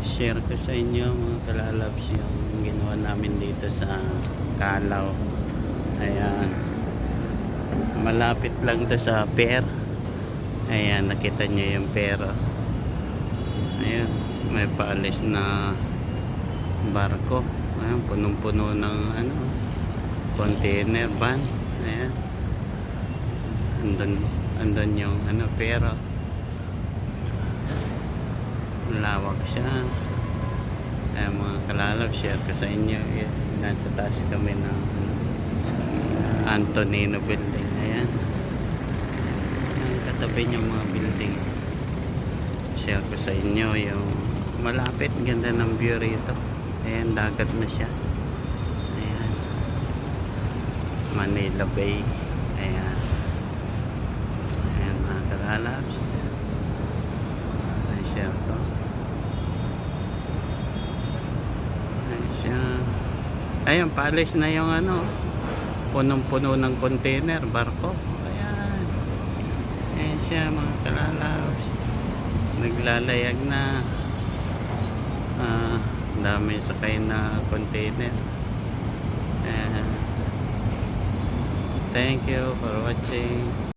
share ko sa inyo mga kalalabs yung ginawa namin dito sa Kalaw. Ayan, malapit lang to sa pier. Ayan, nakita nyo yung pier. Ayan, may paalis na barko. Ayan, punong-puno ng container van. Ayan, andun yung pier. Lawak siya. Ayan mga kalalab, share ko sa inyo. Nasa taas kami ng Antonino building. Ayan, ayan, katabi niyo mga building. Share ko sa inyo yung malapit, ganda ng view rito. Ayan, dagat na siya. Ayan, Manila Bay. Ayan, ayan mga kalalabs, share ko. Ayun, paalis na yung punong-puno ng container, barko. Ayan, ayan siya mga kalalabs, naglalayag na. Dami sakay na container. Ayan. Thank you for watching.